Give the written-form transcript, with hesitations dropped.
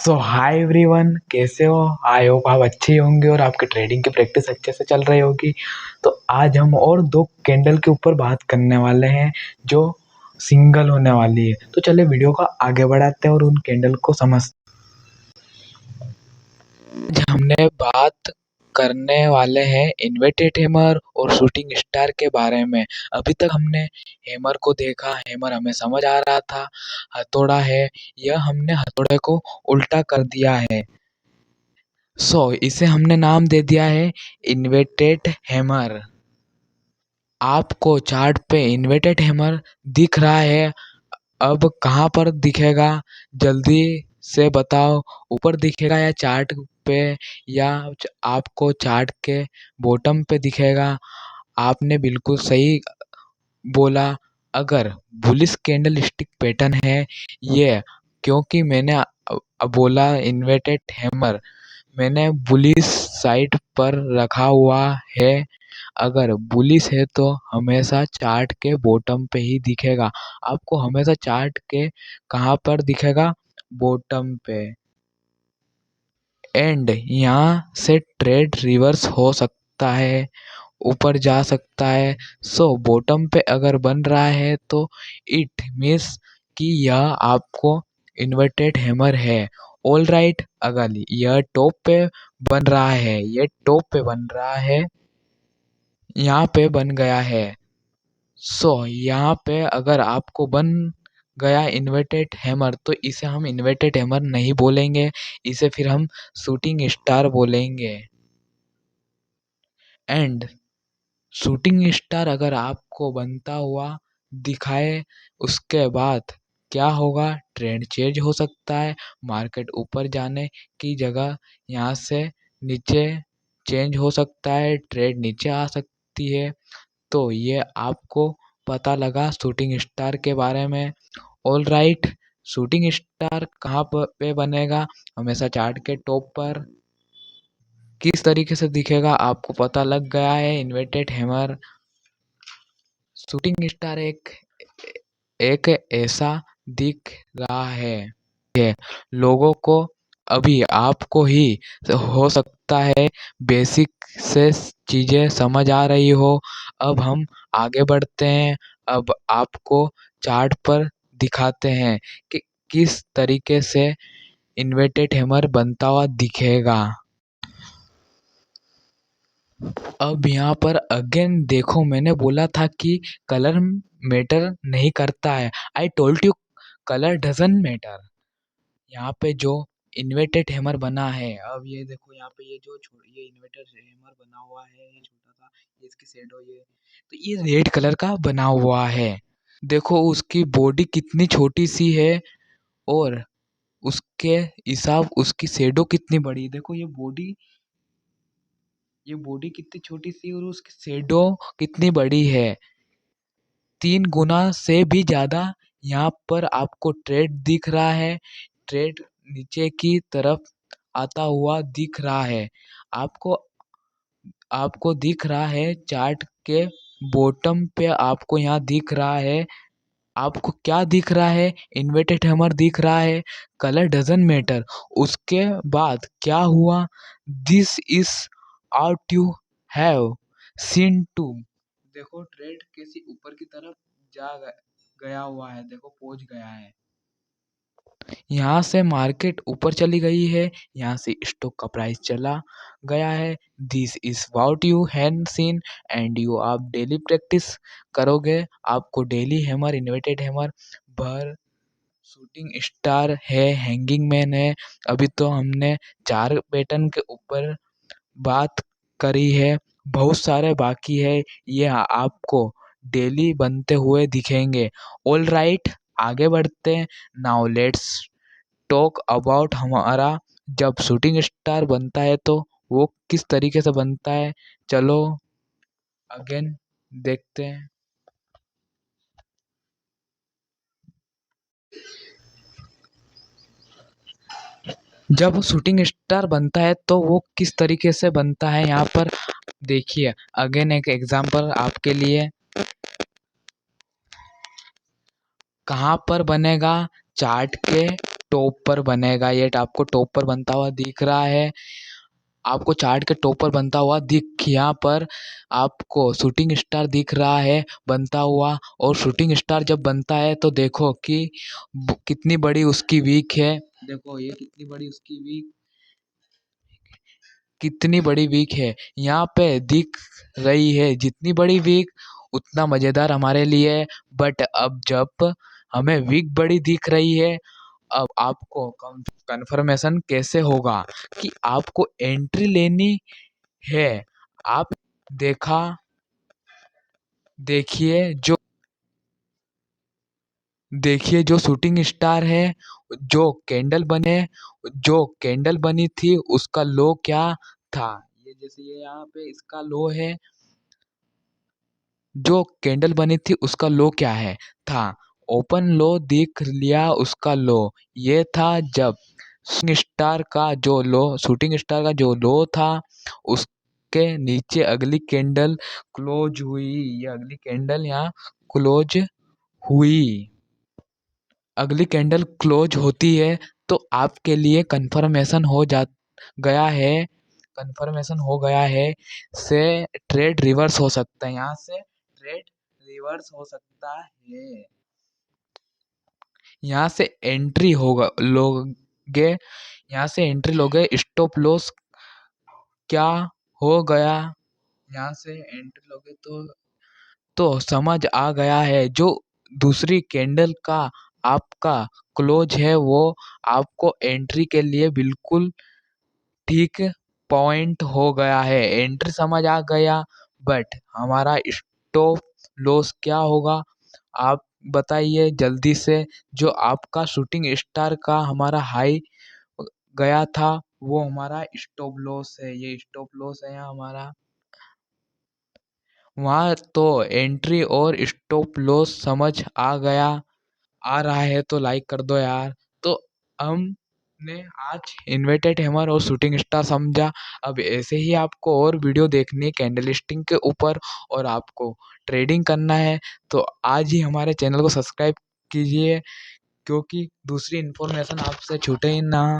सो hi everyone, कैसे हो? I hope आप अच्छे होंगे और आपकी ट्रेडिंग की प्रैक्टिस अच्छे से चल रही होगी। तो आज हम और दो कैंडल के ऊपर बात करने वाले हैं जो सिंगल होने वाली है। तो चलिए वीडियो को आगे बढ़ाते हैं और उन कैंडल को समझते हैं। आज हमने बात करने वाले हैं इन्वर्टेड हैमर और शूटिंग स्टार के बारे में। अभी तक हमने हैमर को देखा, हैमर हमें समझ आ रहा था हथौड़ा है, यह हमने हथौड़े को उल्टा कर दिया है। इसे हमने नाम दे दिया है इन्वर्टेड हैमर। आपको चार्ट पे इन्वर्टेड हैमर दिख रहा है, अब कहाँ पर दिखेगा जल्दी से बताओ? ऊपर दिखेगा या चार्ट पे, या आपको चार्ट के बॉटम पे दिखेगा? आपने बिल्कुल सही बोला। अगर बुलिश कैंडल स्टिक पैटर्न है ये, क्योंकि मैंने बोला इन्वर्टेड हैमर, मैंने बुलिश साइड पर रखा हुआ है। अगर बुलिश है तो हमेशा चार्ट के बॉटम पे ही दिखेगा। आपको हमेशा चार्ट के कहाँ पर दिखेगा? बॉटम पे। एंड यहाँ से ट्रेड रिवर्स हो सकता है, ऊपर जा सकता है। बॉटम पे अगर बन रहा है तो इट मीन्स कि यह आपको इन्वर्टेड हैमर है। ऑल राइट, अगर यह टॉप पे बन रहा है, ये टॉप पे बन रहा है, यहाँ पे बन गया है। यहाँ पे अगर आपको बन गया इन्वर्टेड हैमर तो इसे हम इन्वर्टेड हैमर नहीं बोलेंगे, इसे फिर हम शूटिंग स्टार बोलेंगे। एंड शूटिंग स्टार अगर आपको बनता हुआ दिखाए, उसके बाद क्या होगा? ट्रेंड चेंज हो सकता है, मार्केट ऊपर जाने की जगह यहाँ से नीचे चेंज हो सकता है, ट्रेड नीचे आ सकती है। तो ये आपको पता लगा शूटिंग स्टार के बारे में। ऑल राइट, शूटिंग स्टार कहाँ पे बनेगा? हमेशा चार्ट के टॉप पर। किस तरीके से दिखेगा आपको पता लग गया है, इन्वर्टेड हैमर। शूटिंग स्टार एक ऐसा दिख रहा है लोगों को, अभी आपको ही हो सकता है बेसिक से चीजें समझ आ रही हो। अब हम आगे बढ़ते हैं, अब आपको चार्ट पर दिखाते हैं कि किस तरीके से इन्वर्टेड हैमर बनता हुआ दिखेगा। अब यहाँ पर अगेन देखो, मैंने बोला था कि कलर मैटर नहीं करता है। I told you colour doesn't matter. यहाँ पे जो इन्वर्टेड हैमर बना है, अब ये देखो यहाँ पे ये इन्वर्टेड हैमर बना हुआ है, ये छोटा सा, ये इसकी शैडो, ये तो ये रेड कलर का बना हुआ है। देखो उसकी बॉडी कितनी छोटी सी है और उसके हिसाब उसकी शैडो कितनी बड़ी। देखो ये बॉडी कितनी छोटी सी और उसकी शैडो कितनी बड़ी है। 3 गुना से भी ज़्यादा यहाँ पर आपको ट्रेड दिख रहा है। ट्रेड नीचे की तरफ आता हुआ दिख रहा है। आपको आपको दिख रहा है चार्ट के बॉटम पे, आपको यहाँ दिख रहा है। आपको क्या दिख रहा है? इन्वर्टेड हैमर दिख रहा है। Colour doesn't matter. उसके बाद क्या हुआ? This is out you have seen too. देखो ट्रेड कैसी ऊपर की तरफ गया हुआ है, देखो पहुंच गया है। यहाँ से मार्केट ऊपर चली गई है, यहाँ से स्टॉक का प्राइस चला गया है। This is what you have scene and you आप डेली प्रैक्टिस करोगे, आपको डेली हैमर, इन्वर्टेड हैमर, भर, शूटिंग स्टार है, हैंगिंग मैन है। अभी तो हमने 4 पैटर्न के ऊपर बात करी है, बहुत सारे बाकी है, ये आपको डेली बनते हुए दिखेंगे। ऑल राइट, आगे बढ़ते हैं। नाउ लेट्स टॉक अबाउट हमारा जब शूटिंग स्टार बनता है तो वो किस तरीके से बनता है। चलो अगेन देखते हैं। जब शूटिंग स्टार बनता है तो वो किस तरीके से बनता है, यहाँ पर देखिए। अगेन एक एग्जांपल आपके लिए, कहाँ पर बनेगा? चार्ट के टॉप पर बनेगा, ये आपको टॉप पर बनता हुआ दिख रहा है, आपको चार्ट के टॉप पर बनता हुआ यहाँ पर आपको शूटिंग स्टार दिख रहा है बनता हुआ। और शूटिंग स्टार जब बनता है तो देखो कि कितनी बड़ी उसकी वीक है, देखो ये कितनी बड़ी उसकी वीक, कितनी बड़ी वीक है यहाँ पे दिख रही है। जितनी बड़ी वीक उतना मज़ेदार हमारे लिए। बट अब जब हमें वीक बड़ी दिख रही है, अब आपको कन्फर्मेशन कैसे होगा कि आपको एंट्री लेनी है। आप देखा देखिए जो देखिए जो शूटिंग स्टार है, जो कैंडल बने, जो कैंडल बनी थी उसका लो क्या था। ये जैसे ये यहाँ पे इसका लो है, जो कैंडल बनी थी उसका लो क्या है था। ओपन लो देख लिया उसका लो, ये था जब शूटिंग स्टार का जो लो था उसके नीचे अगली कैंडल क्लोज हुई। ये अगली कैंडल यहाँ क्लोज हुई, अगली कैंडल क्लोज होती है तो आपके लिए कंफर्मेशन हो जा गया है, कंफर्मेशन हो गया है से ट्रेड रिवर्स हो सकता है, यहाँ से ट्रेड रिवर्स हो सकता है। यहाँ से एंट्री होगा लोगे, यहाँ से एंट्री लोगे, स्टॉप लॉस क्या हो गया, यहाँ से एंट्री लोगे तो समझ आ गया है। जो दूसरी कैंडल का आपका क्लोज है वो आपको एंट्री के लिए बिल्कुल ठीक पॉइंट हो गया है, एंट्री समझ आ गया। बट हमारा स्टॉप लॉस क्या होगा आप बताइए जल्दी से। जो आपका शूटिंग स्टार का हमारा हाई गया था वो हमारा स्टॉप लॉस है, ये स्टॉप लॉस है यहाँ हमारा। वहाँ तो एंट्री और स्टॉप लॉस समझ आ गया, आ रहा है तो लाइक कर दो यार। तो हमने आज इन्वर्टेड हैमर और शूटिंग स्टार समझा। अब ऐसे ही आपको और वीडियो देखनी है कैंडल स्टिंग के ऊपर और आपको ट्रेडिंग करना है तो आज ही हमारे चैनल को सब्सक्राइब कीजिए, क्योंकि दूसरी इन्फॉर्मेशन आपसे छूटे ही ना।